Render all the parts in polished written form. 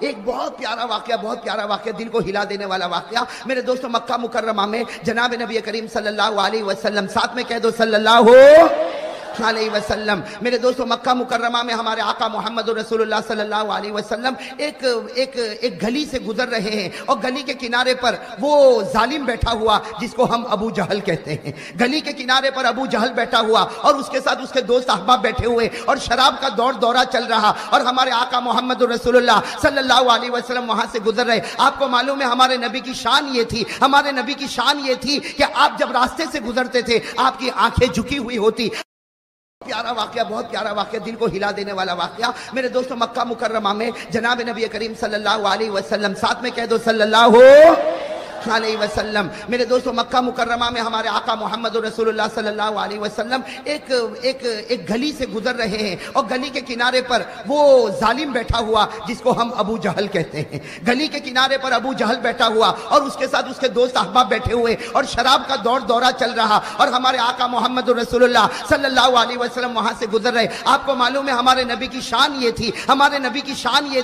ایک بہت پیارا واقعہ دل کو ہلا دینے والا واقعہ میرے دوستوں، مکہ مکرمہ میں جناب نبی کریم صلی اللہ علیہ وسلم، ساتھ میں کہہ دو صلی اللہ علیہ وسلم، میرے دوستوں مکہ مکرمہ میں ہمارے آقا محمد رسول اللہ صلی اللہ علیہ وسلم ایک گلی سے گزر رہے ہیں، اور گلی کے کنارے پر وہ ظالم بیٹھا ہوا جس کو ہم ابو جہل کہتے ہیں۔ گلی کے کنارے پر ابو جہل بیٹھا ہوا اور اس کے ساتھ اس کے دوست احباب بیٹھے ہوئے، اور شراب کا دورہ چل رہا، اور ہمارے آقا محمد رسول اللہ صلی اللہ علیہ وسلم وہاں سے گزر رہے۔ آپ کو معلوم ہے ہمارے نبی کی شان یہ تھی کہ آپ جب راستے سے گزرتے تھے آپ کی آنکھیں جھکی ہوئی ہوتی۔ بہت پیارا واقعہ دل کو ہلا دینے والا واقعہ میرے دوستوں، مکہ مکرمہ میں جناب نبی کریم صلی اللہ علیہ وسلم، ساتھ میں کہہ دو صلی اللہ علیہ وسلم، میرے دوستوں مکہ مکرمہ میں ہمارے آقا محمد رسول اللہ صلی اللہ علیہ وسلم ایک گلی سے گزر رہے ہیں، اور گلی کے کنارے پر وہ ظالم بیٹھا ہوا جس کو ہم ابو جہل کہتے ہیں۔ گلی کے کنارے پر ابو جہل بیٹھا ہوا اور اس کے ساتھ اس کے دوست احباب بیٹھے ہوئے، اور شراب کا دورہ چل رہا، اور ہمارے آقا محمد رسول اللہ صلی اللہ علیہ وسلم وہاں سے گزر رہے۔ آپ کو معلوم ہے ہمارے نبی کی شان یہ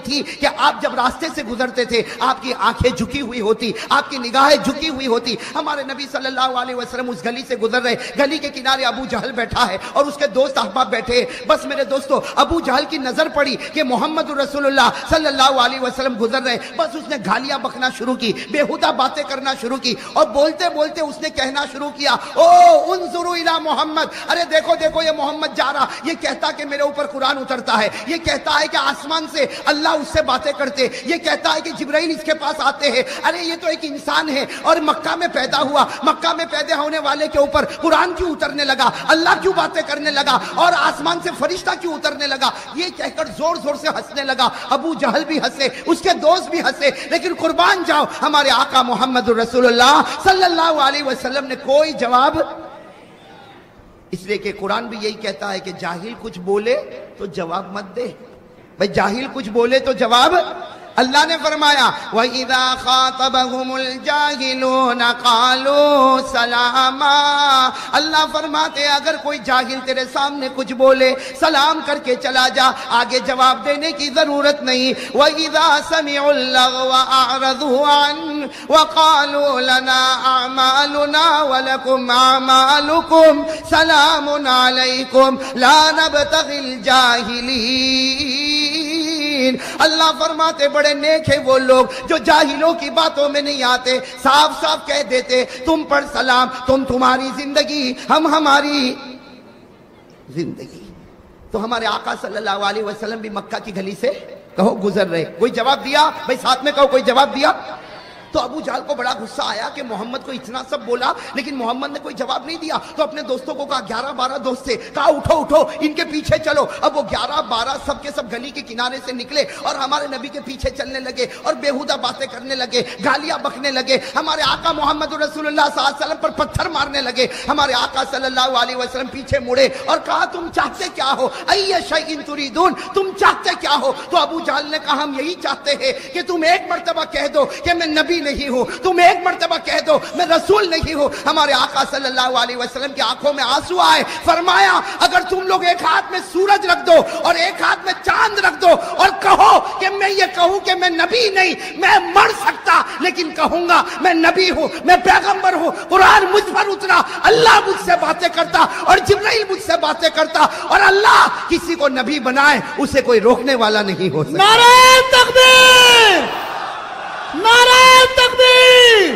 تھی کہ آپ جب راستے سے گزرتے تھے آپ کی آنکھیں جھکی ہوئی ہوتی، آپ کی نگاہیں جھکی ہوئی ہوتی۔ ہمارے نبی صلی اللہ علیہ وسلم اس گلی سے گزر رہے، گلی کے کنارے ابو جہل بیٹھا ہے اور اس کے دوست احباب بیٹھے۔ بس میرے دوستو ابو جہل کی نظر پڑی کہ محمد رسول اللہ صلی اللہ علیہ وسلم گزر رہے، بس اس نے گالیاں بکنا شروع کی، بےہودہ باتیں کرنا شروع کی، اور بولتے بولتے اس نے کہنا شروع کیا، او انظروا الی محمد، ارے دیکھو یہ محمد جا رہا، یہ کہتا کہ میرے اوپر قرآن اترتا ہے، یہ کہتا ہے کہ آسمان سے اللہ اس سے باتیں کرتے، یہ کہتا ہے کہ جبرائیل اس کے پاس آتے ہیں، ارے یہ تو ایک انسان ہے اور مکہ میں پیدا ہوا، مکہ میں پیدا ہونے والے کے اوپر قرآن کیوں اترنے لگا، اللہ کیوں باتیں کرنے لگا، اور آسمان سے فرشتہ کیوں اترنے لگا، یہ کہہ کر زور زور سے ہنسنے لگا۔ ابو جہل بھی ہنسے، اس کے دوست بھی ہنسے، لیکن قربان جاؤ ہمارے آقا محمد رسول اللہ صلی اللہ علیہ وسلم نے کوئی جواب، اس لیے کہ قرآن بھی یہی کہتا ہے کہ جاہل کچھ بولے تو جواب مت دے، بھئی جاہل کچھ بولے تو جواب۔ اللہ نے فرمایا وَإِذَا خَاطَبَهُمُ الْجَاهِلُونَ قَالُوا سَلَامًا، اللہ فرماتے اگر کوئی جاہل تیرے سامنے کچھ بولے سلام کر کے چلا جا، آگے جواب دینے کی ضرورت نہیں۔ وَإِذَا سَمِعُوا اللَّغْوَ أَعْرَضُوا عَنْهُ وَقَالُوا لَنَا أَعْمَالُنَا وَلَكُمْ أَعْمَالُكُمْ سَلَامٌ عَلَيْكُمْ لَا نَبْتَغِي الْجَاهِلِينَ۔ اللہ فرماتے بڑے نیک ہیں وہ لوگ جو جاہلوں کی باتوں میں نہیں آتے، صاف صاف کہہ دیتے تم پر سلام، تم تمہاری زندگی، ہم ہماری زندگی۔ تو ہمارے آقا صلی اللہ علیہ وسلم بھی مکہ کی گلی سے کہو گزر رہے، کوئی جواب دیا؟ بھئی ساتھ میں کہو کوئی جواب دیا؟ تو ابو جہل کو بڑا غصہ آیا کہ محمد کو اتنا سب بولا لیکن محمد نے کوئی جواب نہیں دیا، تو اپنے دوستوں کو کہا 11-12 دوست سے کہا اٹھو ان کے پیچھے چلو۔ اب وہ 11-12 سب کے سب گلی کے کنارے سے نکلے اور ہمارے نبی کے پیچھے چلنے لگے اور بےہودہ باتیں کرنے لگے، گالیاں بکنے لگے، ہمارے آقا محمد رسول اللہ صلی اللہ علیہ وسلم پر پتھر مارنے لگے۔ ہمارے آقا صلی اللہ علیہ وسلم پیچھے مڑے اور کہا تم چاہتے کیا ہو، ای شیء تریدون، تم چاہتے کیا ہو؟ تو ابو جہل نے کہا ہم یہی چاہتے ہیں کہ تم ایک مرتبہ کہہ دو کہ میں نبی نہیں ہوں، تم ایک مرتبہ کہہ دو میں رسول نہیں ہوں۔ ہمارے آقا صلی اللہ علیہ وسلم کی آنکھوں میں آنسو آئے، فرمایا اگر تم لوگ ایک ہاتھ میں سورج رکھ دو اور ایک ہاتھ میں چاند رکھ دو اور کہو کہ میں یہ کہوں کہ میں نبی نہیں، میں مر سکتا لیکن کہوں گا میں نبی ہوں، میں پیغمبر ہوں، قرآن مجھ پر اترا، اللہ مجھ سے باتیں کرتا اور جبرائیل مجھ سے باتیں کرتا، اور اللہ کسی کو نبی بنائے اسے کوئی روکنے والا نہیں ہو سکتا۔ نعرہ تکبیر، نعرہ تکبیر،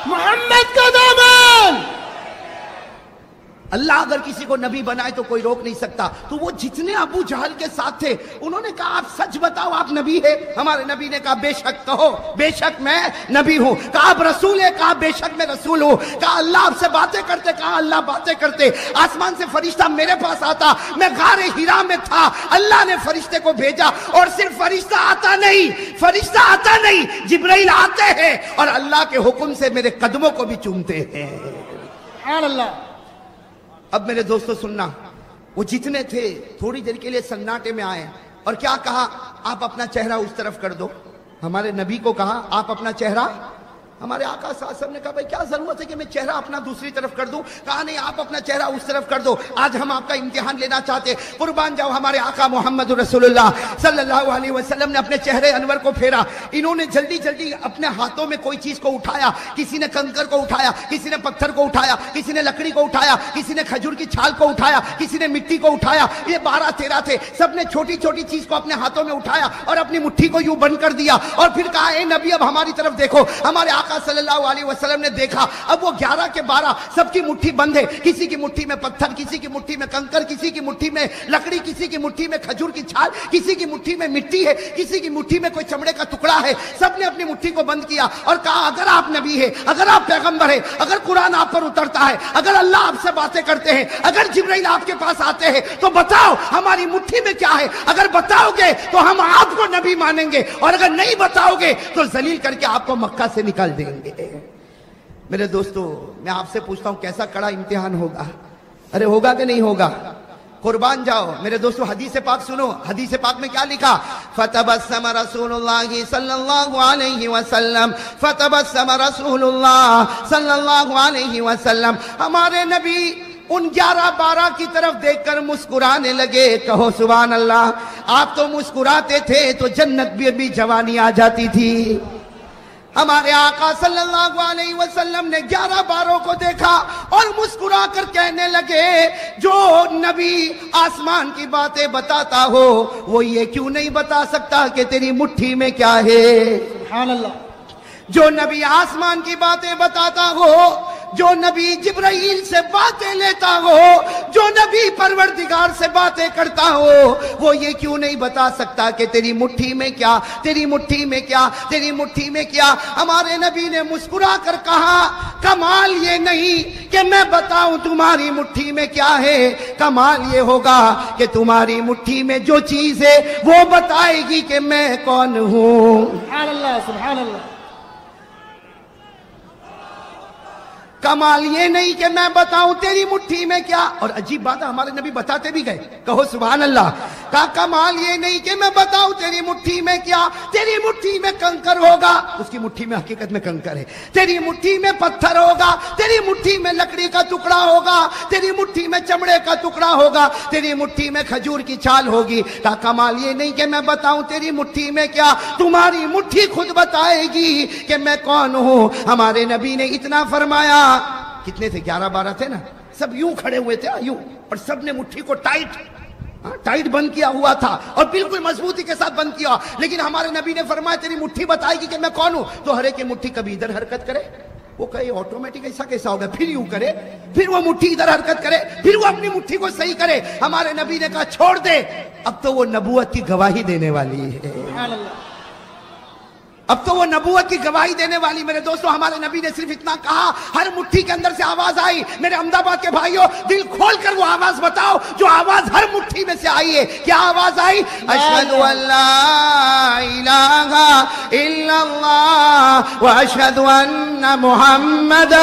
محمد کا دامن۔ اللہ اگر کسی کو نبی بنائے تو کوئی روک نہیں سکتا۔ تو وہ جتنے ابو جہل کے ساتھ تھے انہوں نے کہا آپ سچ بتاؤ آپ نبی ہے؟ ہمارے نبی نے کہا بے شک کہو، بے شک میں نبی ہوں۔ کہا آپ رسول ہے؟ کہا بے شک میں رسول ہوں۔ کہا اللہ آپ سے باتیں کرتے؟ کہا اللہ باتیں کرتے۔ آسمان سے فرشتہ میرے پاس آتا، میں غار ہرا میں تھا، اللہ نے فرشتے کو بھیجا، اور صرف فرشتہ آتا نہیں، جبرائیل آتے ہیں اور اللہ کے حکم سے میرے قدموں کو بھی چومتے ہیں۔ سبحان اللہ۔ اب میرے دوستو سننا، وہ جتنے تھے تھوڑی دیر کے لیے سناٹے میں آئے اور کیا کہا آپ اپنا چہرہ اس طرف کر دو۔ ہمارے نبی کو کہا آپ اپنا چہرہ ہمارے آقا صلی اللہ علیہ وسلم نے کہا بھائی کیا ضرورت ہے کہ میں چہرہ اپنا دوسری طرف کر دوں؟ کہا نہیں، آپ اپنا چہرہ اس طرف کر دو، آج ہم آپ کا امتحان لینا چاہتے ہیں۔ قربان جاؤ، ہمارے آقا محمد رسول اللہ صلی اللہ علیہ وسلم نے اپنے چہرے انور کو پھیرا، انہوں نے جلدی جلدی اپنے ہاتھوں میں کوئی چیز کو اٹھایا، کسی نے کنکر کو اٹھایا، کسی نے پتھر کو اٹھایا، کسی نے لکڑی کو اٹھایا، کسی نے کھجور کی چھال کو اٹھایا، کسی نے مٹی کو اٹھایا، یہ 12-13 تھے، سب نے چھوٹی چھوٹی چیز کو اپنے ہاتھوں میں اٹھایا اور اپنی مٹھی کو یوں بند کر دیا، اور پھر کہا اے نبی اب ہماری طرف دیکھو۔ ہمارے آقا صلی اللہ علیہ وسلم نے دیکھا، اب وہ 11 کے 12 سب کی مٹھی بند ہے، کسی کی مٹھی میں پتھر، کسی کی مٹھی میں کنکر، کسی کی مٹھی میں لکڑی، کسی کی مٹھی میں کھجور کی چھال، کسی کی مٹھی میں مٹی ہے، کسی کی مٹھی میں کوئی چمڑے کا ٹکڑا ہے، سب نے اپنی مٹھی کو بند کیا اور کہا اگر آپ نبی ہے، اگر آپ پیغمبر ہے، اگر قرآن آپ پر اترتا ہے، اگر اللہ آپ سے باتیں کرتے ہیں، اگر جبرائیل آپ کے پاس آتے ہیں تو بتاؤ ہماری مٹھی میں کیا ہے، اگر بتاؤ گے تو ہم آپ کو نبی مانیں گے، اور اگر نہیں بتاؤ گے تو ذلیل کر کے آپ کو مکہ سے نکال دیں گے۔ میرے دوستو، میں آپ سے پوچھتا ہوں کیسا کڑا امتحان ہوگا؟ ارے ہوگا کہ نہیں ہوگا؟ قربان جاؤ میرے دوستو، حدیث پاک سنو، حدیث پاک میں کیا لکھا؟ فتبسم رسول اللہ صلی اللہ علیہ وسلم، فتبسم رسول اللہ صلی اللہ علیہ وسلم، ہمارے نبی ان 11-12 کی طرف دیکھ کر مسکرانے لگے۔ کہو سبحان اللہ۔ آپ تو مسکراتے تھے تو جنت بھی جوانی آ جاتی تھی۔ ہمارے آقا صلی اللہ علیہ وسلم نے 11-12 کو دیکھا اور مسکرا کر کہنے لگے جو نبی آسمان کی باتیں بتاتا ہو وہ یہ کیوں نہیں بتا سکتا کہ تیری مٹھی میں کیا ہے؟ سبحان اللہ۔ جو نبی آسمان کی باتیں بتاتا ہو، جو نبی جبرائیل سے باتیں لیتا ہو، جو نبی پروردگار سے باتیں کرتا ہو، وہ یہ کیوں نہیں بتا سکتا کہ تیری مٹھی میں کیا، تیری مٹھی میں کیا، تیری مٹھی میں کیا؟ ہمارے نبی نے مسکرا کر کہا کمال یہ نہیں کہ میں بتاؤں تمہاری مٹھی میں کیا ہے، کمال یہ ہوگا کہ تمہاری مٹھی میں جو چیز ہے وہ بتائے گی کہ میں کون ہوں۔ سبحان اللہ، سبحان اللہ۔ کمال یہ نہیں کہ میں بتاؤں تیری مٹھی میں کیا، اور عجیب بات ہے ہمارے نبی بتاتے بھی گئے۔ کہو سبحان اللہ۔ کہا کمال یہ نہیں کہ میں بتاؤں تیری مٹھی میں کیا، تیری مٹھی میں کنکر ہوگا، اس کی مٹھی میں حقیقت میں کنکر ہے، تیری مٹھی میں پتھر ہوگا، تیری مٹھی میں لکڑی کا ٹکڑا ہوگا، تیری مٹھی میں چمڑے کا ٹکڑا ہوگا، تیری مٹھی میں کھجور کی چھال ہوگی۔ کہا کمال یہ نہیں کہ میں بتاؤں تیری مٹھی میں کیا، تمہاری مٹھی خود بتائے گی کہ میں کون ہوں۔ ہمارے نبی نے اتنا فرمایا۔ کتنے تھے؟ 11-12 تھے نا، سب یوں کھڑے ہوئے تھے یوں، اور سب نے مٹھی کو ٹائٹ بند کیا ہوا تھا اور بالکل مضبوطی کے ساتھ بند کیا، لیکن ہمارے نبی نے فرمایا تیری مٹھی بتائے گی کہ میں کون ہوں۔ تو ہر ایک کی مٹھی کبھی ادھر حرکت کرے، وہ کہے آٹومیٹک ایسا کیسا ہوگا، پھر یوں کرے، پھر وہ مٹھی ادھر حرکت کرے، پھر وہ اپنی مٹھی کو صحیح کرے۔ ہمارے نبی نے کہا چھوڑ دے، اب تو وہ نبوت کی گواہی دینے والی ہے۔ سبحان اللہ۔ اب تو وہ نبوت کی گواہی دینے والی۔ میرے دوستو، ہمارے نبی نے صرف اتنا کہا، ہر مٹھی کے اندر سے آواز آئی۔ میرے احمد آباد کے بھائیوں، دل کھول کر وہ آواز بتاؤ جو آواز ہر مٹھی میں سے آئی ہے۔ کیا آواز آئی؟ اشہد ان لا الہ الا اللہ واشہد ان محمد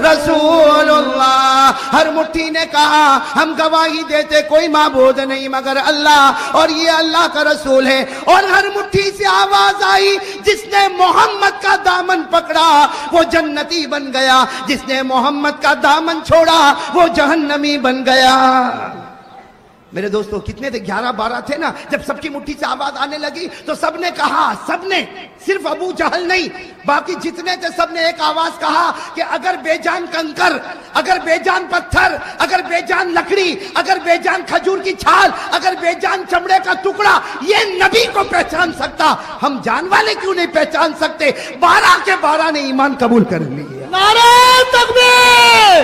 رسول اللہ۔ ہر مٹھی نے کہا ہم گواہی دیتے کوئی معبود نہیں مگر اللہ، اور یہ اللہ کا رسول ہے۔ اور ہر مٹھی سے آواز آئی، جس نے محمد کا دامن پکڑا وہ جنتی بن گیا، جس نے محمد کا دامن چھوڑا وہ جہنمی بن گیا۔ میرے دوستو کتنے تھے؟ 11-12 تھے نا۔ جب سب کی مٹھی سے آواز آنے لگی تو سب نے کہا، سب نے، صرف ابو جہل نہیں، باقی جتنے تھے سب نے ایک آواز کہا کہ اگر بے جان کنکر، اگر بے جان پتھر، اگر بے جان لکڑی، اگر بے جان کھجور کی چھال، اگر بے جان چمڑے کا ٹکڑا یہ نبی کو پہچان سکتا، ہم جان والے کیوں نہیں پہچان سکتے؟ 12 کے 12 نے ایمان قبول کر لیا۔ نعرہ تکبیر،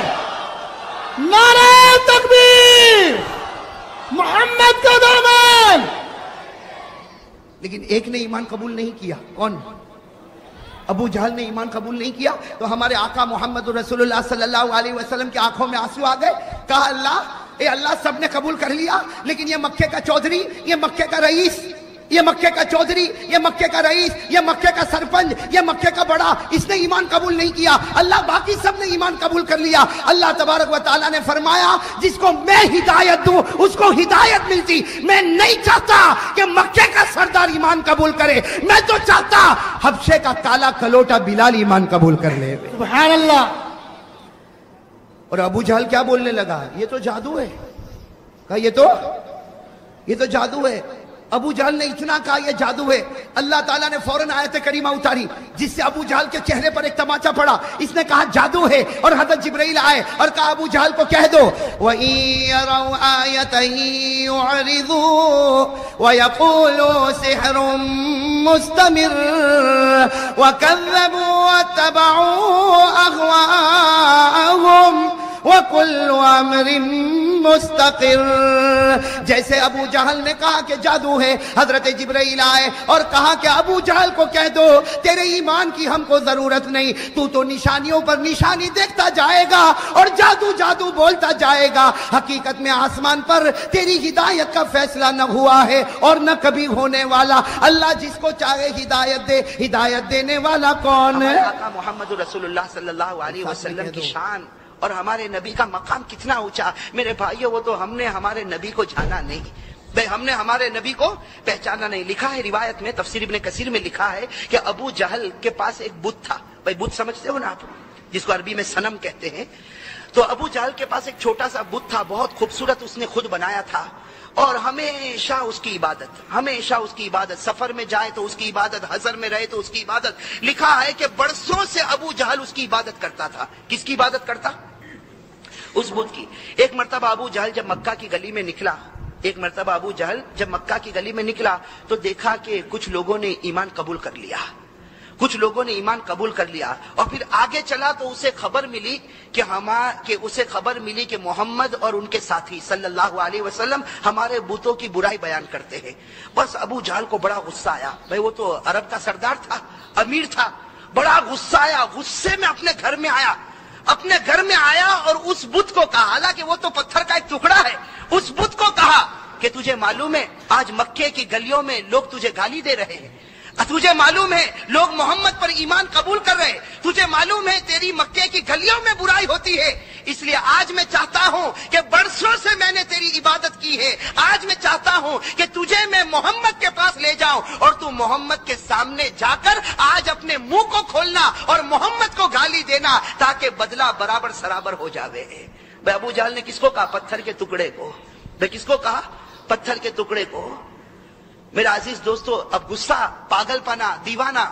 نعرہ تکبیر، محمد کا دامن۔ لیکن ایک نے ایمان قبول نہیں کیا۔ کون؟ ابو جہل نے ایمان قبول نہیں کیا۔ تو ہمارے آقا محمد رسول اللہ صلی اللہ علیہ وسلم کی آنکھوں میں آنسو آ گئے۔ کہا اللہ، اے اللہ، سب نے قبول کر لیا لیکن یہ مکے کا چودھری، یہ مکے کا رئیس، یہ مکے کا چودھری، یہ مکے کا رئیس، یہ مکے کا سرپنچ، یہ مکے کا بڑا، اس نے ایمان قبول نہیں کیا، اللہ باقی سب نے ایمان قبول کر لیا۔ اللہ تبارک و تعالیٰ نے فرمایا جس کو میں ہدایت دوں اس کو ہدایت ملتی۔ میں نہیں چاہتا کہ مکے کا سردار ایمان قبول کرے، میں تو چاہتا حبشے کا کالا کلوٹا بلال ایمان قبول کر لے۔ سبحان اللہ۔ اور ابو جہل کیا بولنے لگا؟ یہ تو جادو ہے۔ کہا یہ تو جادو ہے۔ ابو جہل نے اتنا کہا یہ جادو ہے، اللہ تعالیٰ نے فوراً آیت کریمہ اتاری جس سے ابو جہل کے چہرے پر ایک تماچا پڑا۔ اس نے کہا جادو ہے، اور حضرت جبرائیل آئے اور کہا ابو جہل کو کہہ دو وَإِن يَرَوْا آيَةً يُعْرِضُوا وَيَقُولُوا سِحْرٌ مُسْتَمِرٌ وَكَذَّبُوا وَاتَّبَعُوا أَهْوَاءَهُمْ وَكُلُّ أَمْرٍ مستقر۔ جیسے ابو جہل نے کہا کہ جادو ہے، حضرت جبرائیل آئے اور کہا کہ ابو جہل کو کہہ دو تیرے ایمان کی ہم کو ضرورت نہیں، تو نشانیوں پر نشانی دیکھتا جائے گا اور جادو جادو بولتا جائے گا، حقیقت میں آسمان پر تیری ہدایت کا فیصلہ نہ ہوا ہے اور نہ کبھی ہونے والا۔ اللہ جس کو چاہے ہدایت دے، ہدایت دینے والا کون ہے؟ آقا محمد رسول اللہ صلی اللہ علیہ وسلم کی شان اور ہمارے نبی کا مقام کتنا اونچا۔ میرے بھائیو وہ تو ہم نے ہمارے نبی کو جانا نہیں، ہم نے ہمارے نبی کو پہچانا نہیں۔ لکھا ہے روایت میں، تفسیر ابن کثیر میں لکھا ہے کہ ابو جہل کے پاس ایک بت تھا۔ بھائی بت سمجھتے ہو نا آپ، جس کو عربی میں صنم کہتے ہیں۔ تو ابو جہل کے پاس ایک چھوٹا سا بت تھا، بہت خوبصورت، اس نے خود بنایا تھا، اور ہمیشہ اس کی عبادت، سفر میں جائے تو اس کی عبادت، حضر میں رہے تو اس کی عبادت۔ لکھا ہے کہ برسوں سے ابو جہل اس کی عبادت کرتا تھا۔ کس کی عبادت کرتا؟ اس بت کی۔ ایک مرتبہ ابو جہل جب مکہ کی گلی میں نکلا تو دیکھا کہ کچھ لوگوں نے ایمان قبول کر لیا، اور پھر آگے چلا تو اسے خبر ملی کہ محمد اور ان کے ساتھی صلی اللہ علیہ وسلم ہمارے بتوں کی برائی بیان کرتے ہیں۔ بس ابو جہل کو بڑا غصہ آیا، بھائی وہ تو عرب کا سردار تھا، امیر تھا، بڑا غصہ آیا، غصے میں اپنے گھر میں آیا اور اس بت کو کہا، حالانکہ وہ تو پتھر کا ایک ٹکڑا ہے، اس بت کو کہا کہ تجھے معلوم ہے آج مکے کی گلیوں میں لوگ تجھے گالی دے رہے ہیں، تجھے معلوم ہے لوگ محمد پر ایمان قبول کر رہے ہیں، تجھے معلوم ہے تیری مکے کی گلیوں میں برائی ہوتی ہے، اس لیے آج میں چاہتا ہوں کہ برسوں سے میں نے تیری عبادت کی ہے، آج میں چاہتا ہوں کہ تجھے میں محمد کے پاس لے جاؤں اور تو محمد کے سامنے جا کر آج اپنے منہ کو کھولنا اور محمد کو گالی دینا تاکہ بدلہ برابر سرابر ہو جاوے۔ بھائی ابو جہل نے کس کو کہا؟ پتھر کے ٹکڑے کو۔ بھائی کس کو کہا؟ پتھر کے ٹکڑے کو۔ میرا عزیز دوستو، اب غصہ، پاگل پنا، دیوانہ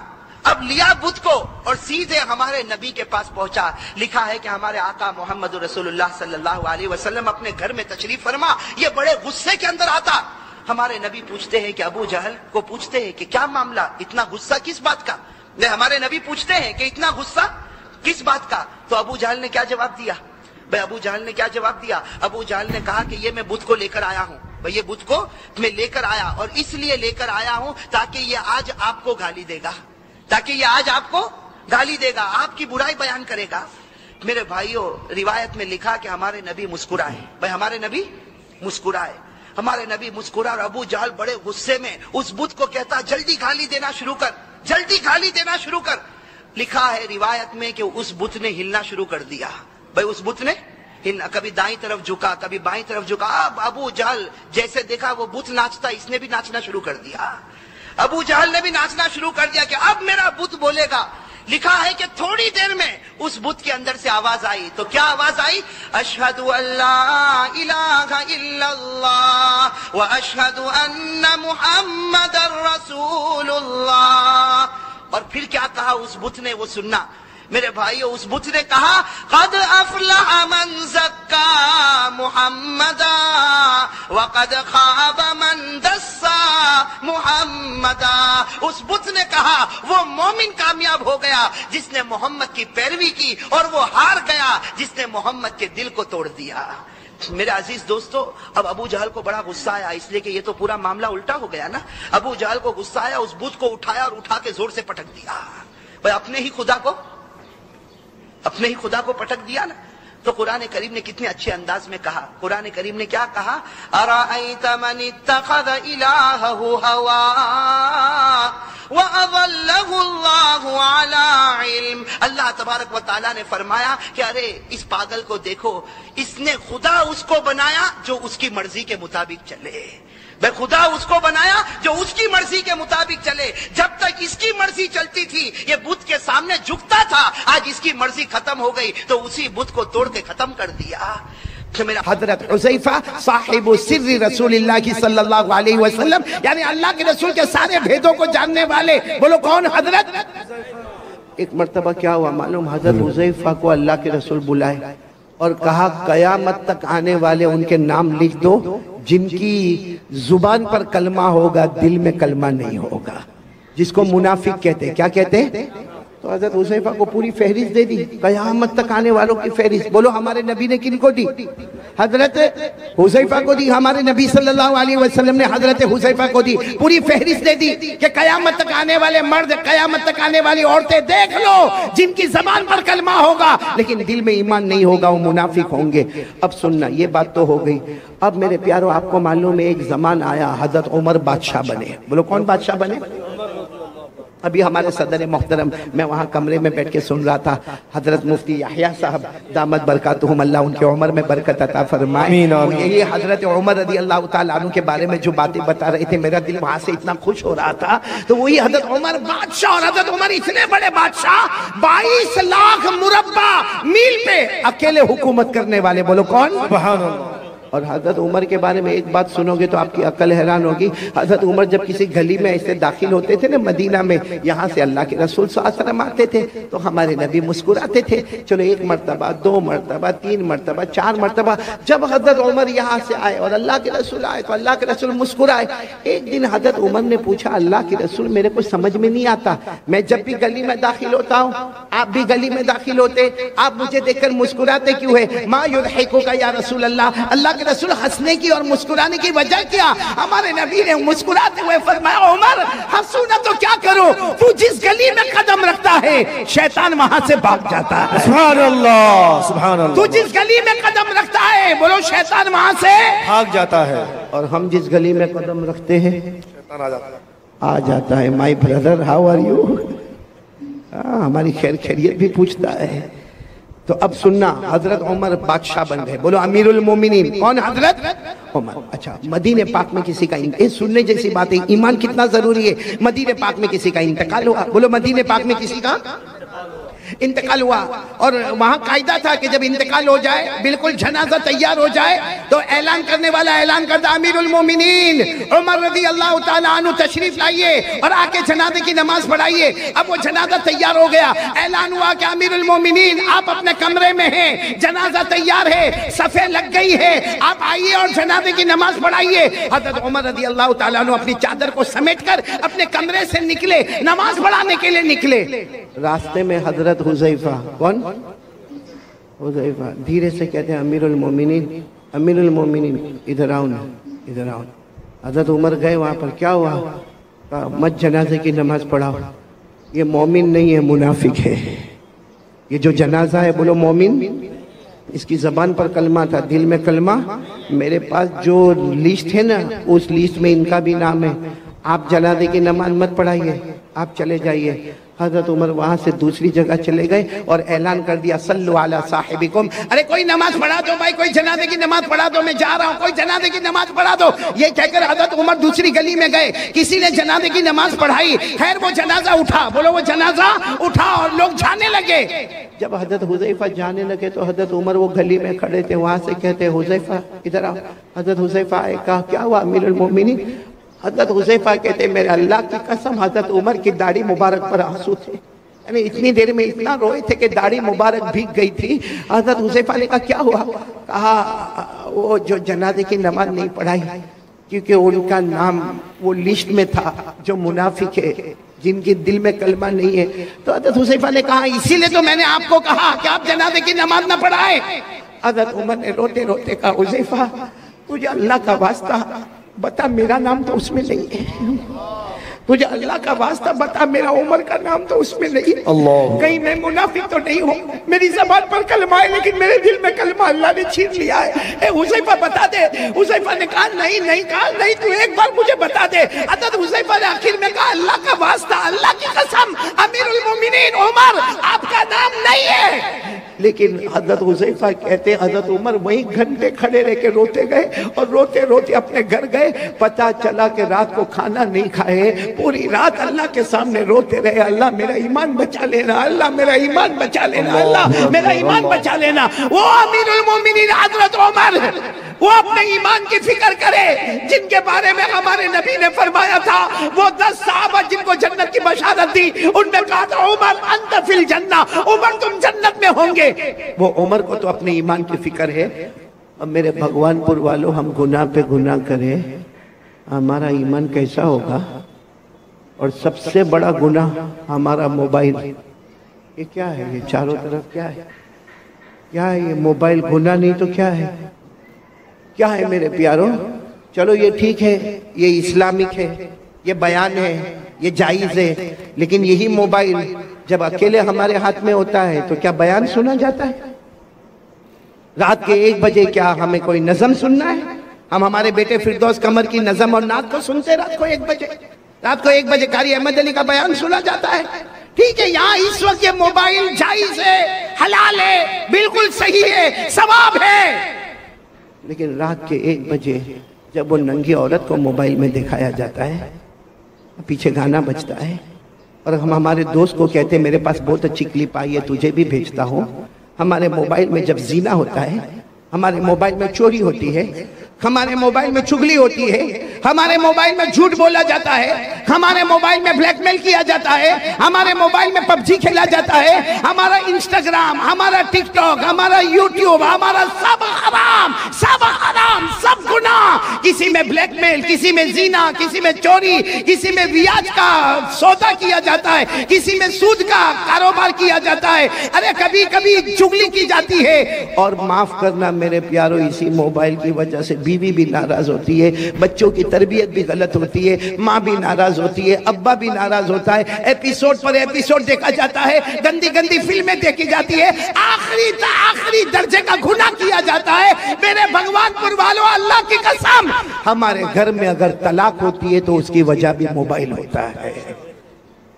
اب لیا بت کو اور سیدھے ہمارے نبی کے پاس پہنچا۔ لکھا ہے کہ ہمارے آقا محمد رسول اللہ صلی اللہ علیہ وسلم اپنے گھر میں تشریف فرما، یہ بڑے غصے کے اندر آتا۔ ہمارے نبی پوچھتے ہیں کہ ابو جہل کو پوچھتے ہیں کہ کیا معاملہ، اتنا غصہ کس بات کا؟ ہمارے نبی پوچھتے ہیں کہ اتنا غصہ کس بات کا؟ تو ابو جہل نے کیا جواب دیا؟ ابو جہل نے کہا کہ یہ میں بت کو لے کر آیا ہوں، یہ بت کو میں لے کر آیا اور اس لیے لے کر آیا ہوں تاکہ یہ آج آپ کو گالی دے گا، آپ کی برائی بیان کرے گا۔ میرے بھائیوں، روایت میں لکھا کہ ہمارے نبی مسکرائے، ہمارے نبی مسکرا اور ابو جہل بڑے غصے میں اس بت کو کہتا جلدی گالی دینا شروع کر۔ لکھا ہے روایت میں کہ اس بت نے ہلنا شروع کر دیا۔ اس بت نے کبھی دائیں طرف جھکا، کبھی بائیں طرف جھکا۔ اب ابو جہل جیسے دیکھا وہ بت ناچتا، اس نے بھی ناچنا شروع کر دیا۔ ابو جہل نے بھی ناچنا شروع کر دیا کہ اب میرا بت بولے گا۔ لکھا ہے کہ تھوڑی دیر میں اس بت کے اندر سے آواز آئی، تو کیا آواز آئی؟ اشہد ان لا الہ الا اللہ واشہد ان محمد رسول اللہ۔ اور پھر کیا کہا اس بت نے، وہ سننا میرے بھائیو۔ اس بت نے کہا قد افلح من زکا محمدا وقد خاب من دسا محمدا۔ اس بت نے کہا وہ مومن کامیاب ہو گیا جس نے محمد کی پیروی کی، اور وہ ہار گیا جس نے محمد کے دل کو توڑ دیا۔ میرے عزیز دوستو، اب ابو جہل کو بڑا غصہ آیا، اس لیے کہ یہ تو پورا معاملہ الٹا ہو گیا نا۔ ابو جہل کو غصہ آیا، اس بت کو اٹھایا اور اٹھا کے زور سے پٹک دیا۔ بھائی اپنے ہی خدا کو پٹک دیا نا۔ تو قرآن کریم نے کتنے اچھے انداز میں کہا. قرآن کریم نے کیا کہا؟ اَرَأَيْتَ مَنِ اتَّخَذَ إِلَٰهَهُ هَوَاهُ وَأَضَلَّهُ اللَّهُ عَلَىٰ عِلْمٍ. اللہ تبارک و تعالیٰ نے فرمایا کہ ارے اس پاگل کو دیکھو، اس نے خدا اس کو بنایا جو اس کی مرضی کے مطابق چلے. بھائی خدا اس کو بنایا جو اس کی مرضی کے مطابق چلے. جب تک اس کی مرضی چلتی تھی یہ بت کے سامنے جھکتا تھا، آج اس کی مرضی ختم ہو گئی تو اسی بت کو توڑ کے ختم کر دیا. حضرت حذیفہ صاحب سر رسول اللہ کی صلی اللہ علیہ وسلم، یعنی اللہ کے رسول کے سارے بھیدوں کو جاننے والے. بولو کون؟ حضرت. ایک مرتبہ کیا ہوا معلوم؟ حضرت حذیفہ کو اللہ کے رسول بلائے اور کہا قیامت تک آنے والے ان کے نام لکھ دو جن کی زبان پر کلمہ ہوگا دل میں کلمہ نہیں ہوگا، جس کو منافق کہتے ہیں. کیا کہتے ہیں؟ تو حضرت حذیفہ کو پوری فہرست دے دی، قیامت تک آنے والوں کی فہرست. بولو ہمارے نبی نے کن کو دی؟ حضرت حذیفہ کو دی. ہمارے نبی صلی اللہ علیہ وسلم نے حضرت حذیفہ کو دی، پوری فہرست دے دی کہ قیامت تک آنے والے مرد، قیامت تک آنے والی عورتیں دیکھ لو جن کی زبان پر کلمہ ہوگا لیکن دل میں ایمان نہیں ہوگا، وہ منافق ہوں گے. اب سننا، یہ بات تو ہو گئی. اب میرے پیارو آپ کو معلوم ہے ایک زمان آیا حضرت عمر بادشاہ بنے. بولو کون بادشاہ بنے؟ ابھی ہمارے صدر محترم، میں وہاں کمرے میں بیٹھ کے سن رہا تھا، حضرت مفتی یحییٰ صاحب دامت برکاتہم اللہ ان کے عمر میں برکت عطا فرمائے، یہ حضرت عمر رضی اللہ تعالیٰ عنہ کے بارے میں جو باتیں بتا رہے تھے میرا دل وہاں سے اتنا خوش ہو رہا تھا. تو وہی حضرت عمر بادشاہ، اور حضرت عمر اتنے بڑے بادشاہ 22 لاکھ مربع میل پہ اکیلے حکومت کرنے والے. بولو کون؟ سبحان اللہ. اور حضرت عمر کے بارے میں ایک بات سنو گے تو آپ کی عقل حیران ہوگی. حضرت عمر جب کسی گلی میں ایسے داخل ہوتے تھے نا مدینہ میں، یہاں سے اللہ کے رسول صلی اللہ علیہ وسلم آتے تھے تو ہمارے نبی مسکراتے تھے. چلو 1 مرتبہ 2 مرتبہ 3 مرتبہ 4 مرتبہ جب حضرت عمر یہاں سے آئے اور اللہ کے رسول آئے تو اللہ کے رسول مسکرائے. ایک دن حضرت عمر نے پوچھا اللہ کے رسول میرے کو سمجھ میں نہیں آتا، میں جب بھی گلی میں داخل ہوتا ہوں آپ بھی گلی میں داخل ہوتے، آپ مجھے دیکھ کر مسکراتے کیوں ہے؟ ما یضحکک یا رسول اللہ، اللہ کے رسول ہنسنے کی اور مسکرانے کی وجہ کیا؟ ہمارے نبی نے مسکراتے ہوئے فرمایا عمر ہنسو نہ تو کیا کرو، تو جس گلی میں قدم رکھتا ہے شیطان وہاں سے بھاگ جاتا ہے. سبحان اللہ سبحان اللہ. تو جس گلی میں قدم رکھتا ہے بولو شیطان وہاں سے بھاگ جاتا ہے. اور ہم جس گلی میں قدم رکھتے ہیں شیطان آ جاتا ہے. My brother how are you, ہماری خیر خیریت بھی پوچھتا ہے. تو اب سننا، حضرت عمر بادشاہ بن گئے. بولو امیر المومنین. کون؟ حضرت عمر. اچھا مدینہ پاک میں کسی کا سننے جیسی بات ہے، ایمان کتنا ضروری ہے. مدینہ پاک میں کسی کا انتقال ہوا. بولو مدینہ پاک میں کسی کا انتقال ہوا اور وہاں قاعدہ تھا کہ جب انتقال ہو جائے بالکل جنازہ تیار ہو جائے تو اعلان کرنے والا اعلان کرتا امیر المومنین عمر رضی اللہ تعالیٰ عنہ تشریف لائیے اور آ کے جنازے کی نماز پڑھائیے. اب وہ جنازہ تیار ہو گیا، اعلان ہوا کہ امیر المومنین آپ اپنے کمرے میں ہیں، جنازہ تیار ہے، صفیں لگ گئی ہے، آپ آئیے اور جنازے کی نماز پڑھائیے. حضرت عمر رضی اللہ تعالیٰ عنہ اپنی چادر کو سمیٹ کر اپنے کمرے سے نکلے، نماز پڑھانے کے لیے نکلے. راستے میں حضرت حذیفہ، کون؟ حذیفہ دھیرے سے کہتے ہیں امیر المومنین امیر المومنین ادھر آؤ نا ادھر آؤ. حضرت عمر گئے وہاں پر، کیا ہوا؟ کہا مت جنازے کی نماز پڑھاؤ، یہ مومن نہیں ہے منافق ہے. یہ جو جنازہ ہے بولو مومن، اس کی زبان پر کلمہ تھا دل میں کلمہ. میرے پاس جو لسٹ ہے نا اس لسٹ میں ان کا بھی نام ہے. آپ جنازے کی نماز مت پڑھائیے، آپ چلے جائیے. حضرت عمر وہاں سے دوسری جگہ چلے گئے اور اعلان کر دیا صلو علی صاحبکم، ارے کوئی نماز پڑھا دو بھائی، کوئی جنازے کی نماز پڑھا دو، میں جا رہا ہوں، کوئی جنازے کی نماز پڑھا دو. یہ کہہ کر حضرت عمر دوسری گلی میں گئے، کسی نے جنازے کی نماز پڑھائی. خیر وہ جنازہ اٹھا، بولو وہ جنازہ اٹھا اور لوگ جانے لگے. جب حضرت حذیفہ جانے لگے تو حضرت عمر وہ گلی میں کھڑے تھے، وہاں سے کہتے حذیفہ ادھر آؤ. حضرت حذیفہ آئے، کہا کیا ہوا امیر المومنین؟ حضرت حذیفہ کہتے میرے اللہ کی قسم حضرت عمر کی داڑھی مبارک پر آنسو تھے، یعنی اتنی دیر میں اتنا روئے تھے کہ داڑھی مبارک بھیگ گئی تھی. حضرت حذیفہ نے کہا کیا ہوا؟ کہا وہ جو جنازے کی نماز نہیں پڑھائی کیونکہ ان کا نام وہ لسٹ میں تھا جو منافق ہے، جن کی دل میں کلمہ نہیں ہے. تو حضرت حذیفہ نے کہا اسی لیے تو میں نے آپ کو کہا کہ آپ جنازے کی نماز نہ پڑھائیں. حضرت عمر نے روتے روتے کہا حذیفہ تجھے اللہ کا واسطہ بتا میرا نام تو اس میں نہیں ہے. تجھے اللہ کا واسطہ بتا میرا عمر کا نام تو اس میں نہیں، کہیں میں منافق تو نہیں ہوں، میری زبان پر کلمہ ہے لیکن میرے دل میں کلمہ اللہ نے چھین لیا ہے۔ اے حذیفہ بتا دے۔ حذیفہ نے کہا نہیں کہا نہیں، تو ایک بار مجھے بتا دے۔ حضرت حذیفہ نے آخر میں کہا اللہ کا واسطہ، اللہ کی قسم، امیر المومنین عمر آپ کا نام نہیں ہے۔ لیکن حضرت حذیفہ کہتے حضرت عمر وہیں گھنٹے کھڑے رہ کے روتے گئے اور روتے روتے اپنے گھر گئے، پتہ چلا کہ رات کو کھانا نہیں کھائے، پوری رات اللہ کے سامنے روتے رہے، اللہ میرا ایمان بچا لینا، اللہ میرا ایمان بچا لینا، اللہ میرا ایمان بچا لینا۔ وہ امیر المومنین حضرت عمر، وہ اپنے ایمان کی فکر کرے جن کے بارے میں ہمارے نبی نے فرمایا تھا، وہ 10 صحابہ جن کو جنت کی بشارت دی، ان میں کہا تھا عمر انت فی الجنہ، عمر تم جنت میں ہوں گے۔ وہ عمر کو تو اپنے ایمان کی فکر ہے۔ اور میرے بھگوان پور والوں، ہم گناہ پہ گناہ کریں، ہمارا ایمان کیسا ہوگا؟ اور سب سے بڑا گناہ ہمارا موبائل۔ یہ کیا ہے؟ یہ چاروں طرف کیا ہے؟ کیا ہے یہ موبائل؟ گناہ نہیں تو کیا ہے؟ کیا ہے میرے پیاروں؟ چلو یہ ٹھیک ہے، یہ اسلامک ہے، یہ بیان ہے، یہ جائز ہے، لیکن یہی موبائل جب اکیلے ہمارے ہاتھ میں ہوتا ہے تو کیا بیان سنا جاتا ہے؟ رات کے 1 بجے کیا ہمیں کوئی نظم سننا ہے؟ ہم ہمارے بیٹے فردوس قمر کی نظم اور نعت کو سنتے رات کو 1 بجے، رات کو 1 بجے قاری احمد علی کا بیان سنا جاتا ہے۔ ٹھیک ہے، یہاں اس وقت یہ موبائل جائز ہے، حلال ہے، بالکل صحیح ہے، ثواب ہے، لیکن رات کے 1 بجے جب وہ ننگی عورت کو موبائل میں دکھایا جاتا ہے، پیچھے گانا بجتا ہے، اور ہم ہمارے دوست کو کہتے ہیں میرے پاس بہت اچھی کلپ آئی ہے تجھے بھی بھیجتا ہوں۔ ہمارے موبائل میں جب زنا ہوتا ہے، ہمارے موبائل میں چوری ہوتی ہے، ہمارے موبائل میں چغلی ہوتی ہے، ہمارے موبائل میں جھوٹ بولا جاتا ہے، ہمارے موبائل میں بلیک میل کیا جاتا ہے، ہمارے موبائل میں PUBG کھیلا جاتا ہے، ہمارا انسٹاگرام، ہمارا ٹک ٹاک، ہمارا یوٹیوب، ہمارا سب حرام، سب حرام، سب گناہ۔ کسی میں بلیک میل، کسی میں زنا، کسی میں چوری، کسی میں ویاج کا سودا کیا جاتا ہے، کسی میں سود کا کاروبار کیا جاتا ہے، ارے کبھی کبھی چغلی کی جاتی ہے۔ اور معاف کرنا میرے پیارو، اسی موبائل کی وجہ سے بیوی بھی ناراض ہوتی ہے، بچوں کی تربیت بھی غلط ہوتی ہے، ماں بھی ناراض ہوتی ہے، ابا بھی ناراض ہوتا ہے، ایپیسوڈ پر ایپیسوڈ دیکھا جاتا ہے، گندی گندی فلمیں دیکھی جاتی ہے، آخری درجے کا گناہ کیا جاتا ہے۔ میرے بھگوان پور والوں، اللہ کی قسم، ہمارے گھر میں اگر طلاق ہوتی ہے تو اس کی وجہ بھی موبائل ہوتا ہے۔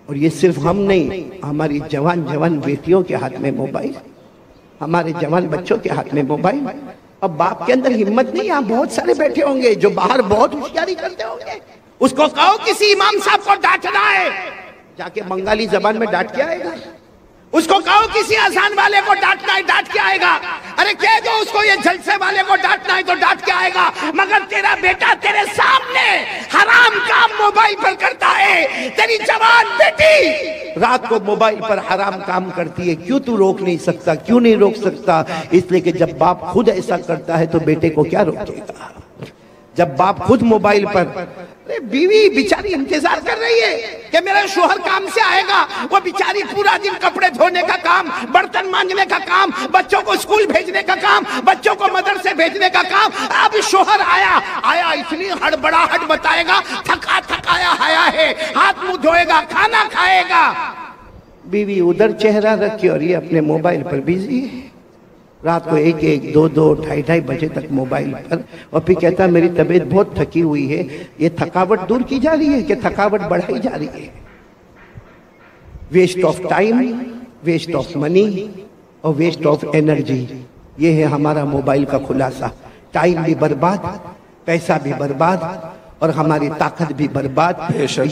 اور یہ صرف ہم نہیں، ہماری جوان بیٹیوں کے ہاتھ میں موبائل، ہمارے جوان بچوں کے ہاتھ میں موبائل۔ اب باپ کے اندر ہمت نہیں، یہاں بہت سارے بیٹھے ہوں گے جو باہر بہت ہوشیاری کرتے ہوں گے، اس کو کہو کسی امام صاحب کو ڈانٹنا ہے، جا کے بنگالی زبان میں ڈانٹ کے آئے گا۔ اس کو کہو کسی اذان والے کو ڈانٹنا ہے، ڈانٹ کے آئے گا۔ ارے کہہ دو اس کو یہ جلسے والے کو ڈانٹنا ہے تو ڈانٹ کے آئے گا۔ مگر تیرا بیٹا تیرے سامنے حرام کام موبائل پر کرتا ہے، تیری جوان بیٹی رات کو موبائل پر حرام کام کرتی ہے، کیوں تو روک نہیں سکتا؟ کیوں نہیں روک سکتا؟ اس لیے کہ جب باپ خود ایسا کرتا ہے تو بیٹے کو کیا روکے گا؟ جب باپ خود موبائل پر، بیوی بیچاری انتظار کر رہی ہے کہ میرا شوہر کام سے آئے گا، وہ بیچاری پورا دن کپڑے دھونے کا کام، برتن مانجنے کا کام، بچوں کو اسکول بھیجنے کا کام، بچوں کو مدرسے بھیجنے کا کام۔ اب شوہر آیا اتنی ہڑبڑاہٹ بتائے گا، تھکایا آیا ہے، ہاتھ منہ دھوئے گا، کھانا کھائے گا، بیوی ادھر چہرہ رکھے اور یہ اپنے موبائل پر بیزی ہے، رات کو 1-1, 2-2, 2:30 بجے تک موبائل پر، اور پھر کہتا میری طبیعت بہت تھکی ہوئی ہے۔ یہ تھکاوٹ دور کی جا رہی ہے کہ تھکاوٹ بڑھائی جا رہی ہے؟ Waste of time, waste of money اور ویسٹ آف انرجی، یہ ہے ہمارا موبائل کا خلاصہ۔ ٹائم بھی برباد، پیسہ بھی برباد، اور ہماری طاقت بھی برباد۔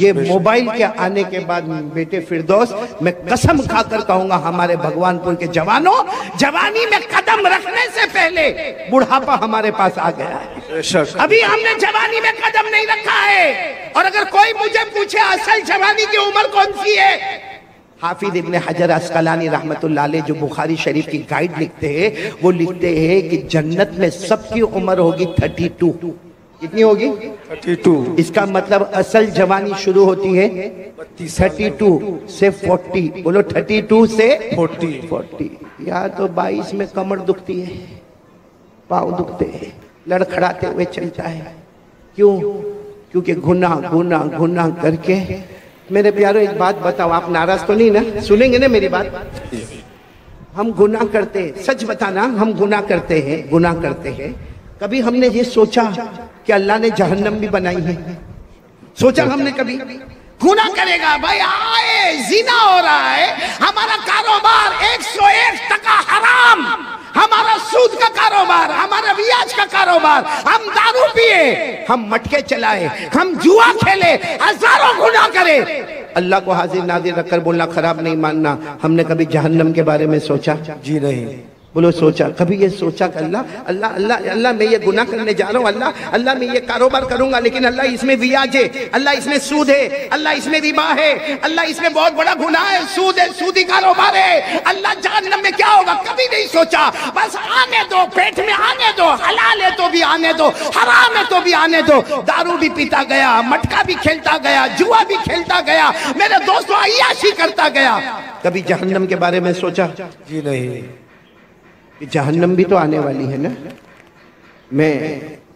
یہ موبائل کے آنے کے بعد بیٹے فردوس، میں قسم کھا کر کہوں گا ہمارے بھگوان پور کے جوانوں، جوانی میں قدم رکھنے سے پہلے بڑھاپا ہمارے پاس آ گیا ہے۔ ابھی ہم نے جوانی میں قدم نہیں رکھا ہے۔ اور اگر کوئی مجھے پوچھے اصل جوانی کی عمر کون سی ہے، حافظ ابن حجر عسقلانی رحمت اللہ علیہ جو بخاری شریف کی گائیڈ لکھتے ہیں، وہ لکھتے ہیں کہ جنت میں سب کی عمر ہوگی 32۔ کتنی ہوگی؟ 32۔ اس کا مطلب اصل جوانی شروع ہوتی ہے 32 سے 40۔ بولو 32 سے 40۔ یا تو 22 میں کمر دکھتی ہے، پاؤں دکھتے ہیں، لڑکھڑاتے ہوئے چلتا ہے۔ کیوں؟ کیونکہ گناہ کر کے میرے پیارو ایک بات بتاؤ، آپ ناراض تو نہیں نا؟ سنیں گے نا میری بات؟ ہم گناہ کرتے ہیں، سچ بتانا، ہم گناہ کرتے ہیں کبھی ہم نے یہ سوچا کہ اللہ نے جہنم بھی بنائی ہے؟ سوچا ہم نے کبھی؟ گناہ کرے گا بھائی، آئے زنا ہو رہا ہے، ہمارا کاروبار 101% حرام، ہمارا سود کا کاروبار، ہمارا بیاج کا کاروبار، ہم دارو پیے، ہم مٹکے چلائے، ہم جوا کھیلے، ہزاروں گناہ کرے، اللہ کو حاضر ناظر رکھ کر بولنا خراب نہیں ماننا۔ ہم نے کبھی جہنم کے بارے میں سوچا؟ جی نہیں۔ بولو سوچا؟ کبھی یہ سوچا کہ اللہ میں یہ گناہ کرنے جا رہا ہوں، اللہ میں یہ کاروبار کروں گا، لیکن اللہ اس میں بیاج ہے، اللہ اس میں سود ہے، اللہ اس میں ربا ہے، اللہ اس میں بہت بڑا گناہ ہے، سود ہے، سودی کاروبار ہے، اللہ جہنم میں کیا ہوگا؟ کبھی نہیں سوچا۔ بس آنے دو، پیٹ میں آنے دو، حلال ہے تو بھی آنے دو، حرام ہے تو بھی آنے دو۔ دارو بھی پیتا گیا، مٹکا بھی کھیلتا گیا، جوا بھی کھیلتا گیا، میرے دوستو عیاشی کرتا گیا۔ کبھی جہنم کے بارے میں سوچا؟ جی نہیں۔ جہنم بھی تو آنے والی ہے نا۔ میں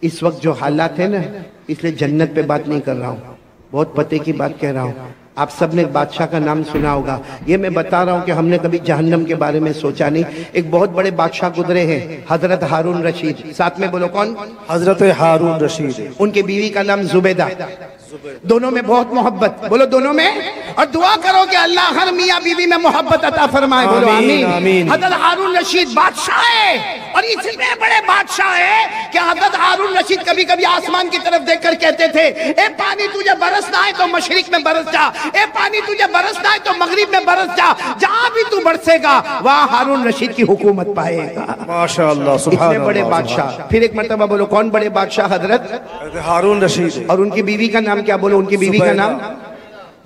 اس وقت جو حالات ہیں نا، اس لیے جنت پہ بات نہیں کر رہا ہوں، بہت پتے کی بات کہہ رہا ہوں۔ آپ سب نے بادشاہ کا نام سنا ہوگا، یہ میں بتا رہا ہوں کہ ہم نے کبھی جہنم کے بارے میں سوچا نہیں۔ ایک بہت بڑے بادشاہ گزرے ہیں، حضرت ہارون رشید، ساتھ میں بولو کون؟ حضرت ہارون رشید۔ ان کی بیوی کا نام زبیدہ، دونوں میں بہت محبت، بولو دونوں میں، اور دعا کرو کہ اللہ ہر میاں بیوی میں محبت عطا فرمائے، بولو آمین۔ حضرت ہارون رشید بادشاہ ہے، اور اس میں بڑے بادشاہ ہے کہ حضرت ہارون رشید کبھی کبھی آسمان کی طرف دیکھ کر کہتے تھے، اے پانی تجھے برسنا ہے تو مشرق میں برس جا، اے پانی تجھے برسنا ہے تو مغرب میں برس جا، جہاں بھی تو برسے گا وہاں ہارون رشید کی حکومت پائے گا۔ ماشاءاللہ، سبحان اللہ۔ اتنے بڑے بادشاہ۔ پھر ایک مرتبہ بولو کون بڑے بادشاہ؟ حضرت ہارون رشید۔ اور ان کی بیوی کا نام کیا؟ بولو ان کی بیوی کا نام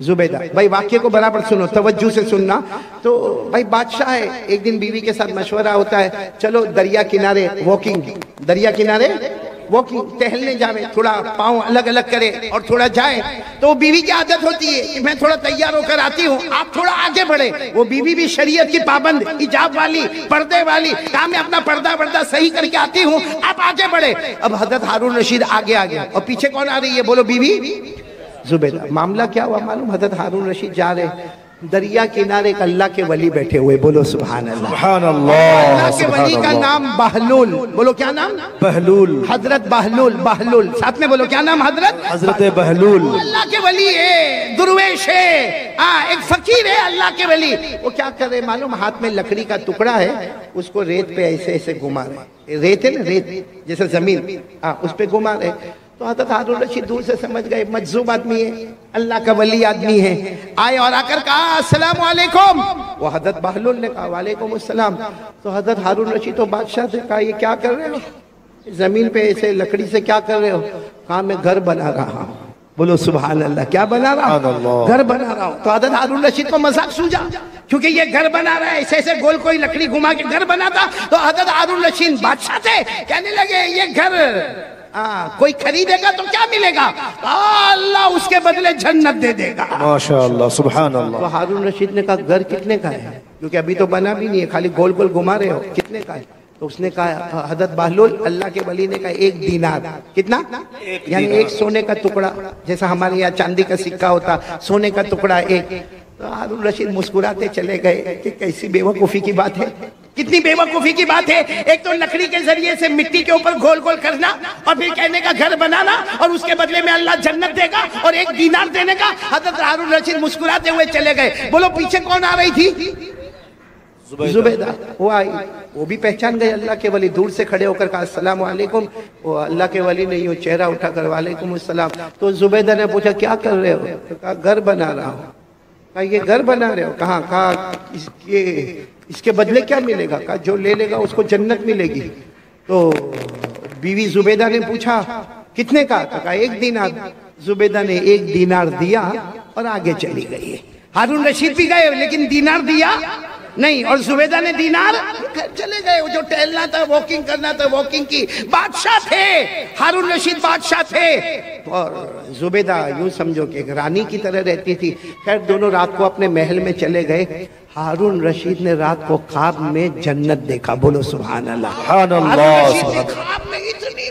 زبیدہ۔ بھائی واقعے کو برابر سنو، توجہ سے سننا۔ تو بھائی بادشاہ ہے، ایک دن بیوی کے ساتھ مشورہ ہوتا ہے، چلو دریا کنارے واکنگ، دریا کنارے واکنگ، ٹہلنے جاوے، تھوڑا پاؤں الگ الگ کرے اور تھوڑا جائے۔ تو بیوی کی عادت ہوتی ہے کہ میں تھوڑا تیار ہو کر آتی ہوں، آپ تھوڑا آگے بڑھے۔ وہ بیوی بھی شریعت کی پابند، حجاب والی، پردے والی، کہا میں اپنا پردہ صحیح کر کے آتی ہوں، آپ آگے بڑھے۔ اب حضرت ہارون رشید آگے آ گیا، اور پیچھے کون آ رہی ہے؟ بولو بیوی زبیدہ۔ معاملہ کیا ہوا معلوم؟ حضرت ہارون رشید جا رہے، دریا کنارے ایک اللہ کے ولی بیٹھے ہوئے، بولو سبحان اللہ۔ سبحان اللہ۔ اللہ کے ولی کا نام بہلول، بولو کیا نام؟ بہلول۔ حضرت بہلول، ساتھ میں بولو کیا نام؟ حضرت بہلول۔ اللہ کے ولی ہے، درویش ہے، ایک فقیر ہے اللہ کے ولی۔ وہ کیا کر رہے معلوم؟ ہاتھ میں لکڑی کا ٹکڑا ہے، اس کو ریت پہ ایسے ایسے گھما رہے، ریت ہے نا، ریت جیسے زمین، اس پہ گھما رہے۔ تو حضرت ہارون رشید دور سے سمجھ گئے مجذوب آدمی ہے، اللہ کا ولی آدمی ہے، آئے اور آ کر کہا السلام علیکم۔ وہ حضرت بہلول نے کہا وعلیکم السلام۔ تو حضرت ہارون رشید تو بادشاہ سے کہا یہ کیا کر رہے ہو؟ زمین پہ ایسے لکڑی سے کیا کر رہے ہو؟ کہا میں گھر بنا رہا ہوں، بولو سبحان اللہ۔ کیا بنا رہا ہوں؟ گھر بنا رہا ہوں۔ تو حضرت ہارون رشید کو مذاق سوجا، کیونکہ یہ گھر بنا رہا ہے، ایسے ایسے گول کوئی لکڑی گھما کے گھر بنا تھا۔ تو حضرت ہارون رشید بادشاہ تھے، کہنے لگے یہ گھر کوئی خریدے گا تو کیا ملے گا؟ اللہ اس کے بدلے جنت دے دے گا۔ ماشاءاللہ، سبحان اللہ۔ تو ہارون رشید نے کہا گھر کتنے کا ہے؟ کیونکہ ابھی تو بنا بھی نہیں ہے، خالی گول گول گھما رہے ہو، کتنے کا ہے؟ تو اس نے کہا، حضرت بہلول اللہ کے ولی نے کہا 1 دینار۔ کتنا؟ یعنی ایک سونے کا ٹکڑا، جیسا ہمارے یہاں چاندی کا سکہ ہوتا، سونے کا ٹکڑا ایک۔ تو ہارون رشید مسکراتے چلے گئے کہ کیسی بے وقوفی کی بات ہے، کتنی بے وقوفی کی بات ہے۔ ایک تو لکڑی کے ذریعے سے مٹی کے اوپر گول گول کرنا، اور پھر کہنے کا گھر بنانا، اور اس کے بدلے میں اللہ جنت دے گا، اور 1 دینار دینے کا۔ حضرت ہارون رشید مسکراتے ہوئے چلے گئے۔ بولو پیچھے کون آ رہی تھی؟ زبیدہ۔ وہ آئی، وہ بھی پہچان گئے اللہ کے ولی، دور سے کھڑے ہو کر کہا السلام علیکم۔ وہ اللہ کے ولی نے یوں چہرہ اٹھا کر وعلیکم السلام۔ تو زبیدہ نے پوچھا کیا کر رہے ہو؟ تو کہا گھر بنا رہا ہوں۔ کہا یہ گھر بنا رہے ہو؟ کہاں؟ کہا اس کے بدلے کیا ملے گا؟ کہا جو لے لے گا اس کو جنت ملے گی۔ تو بیوی زبیدہ نے پوچھا کتنے کا؟ کہا 1 دینار۔ زبیدہ نے 1 دینار دیا اور آگے چلی گئی۔ ہارون رشید بھی گئے لیکن دینار دیا نہیں، اور زبیدہ نے دینار چلے گئے۔ وہ جو ٹہلنا تھا، واکنگ کرنا تھا، واکنگ کی۔ بادشاہ تھے، ہارون رشید بادشاہ تھے، اور زبیدہ یوں سمجھو کہ ایک رانی کی طرح رہتی تھی۔ خیر دونوں رات کو اپنے محل میں چلے گئے۔ ہارون رشید نے رات کو خواب میں جنت دیکھا، بولو سبحان اللہ۔ سبحان اللہ۔ ہارون رشید نے خواب میں اتنی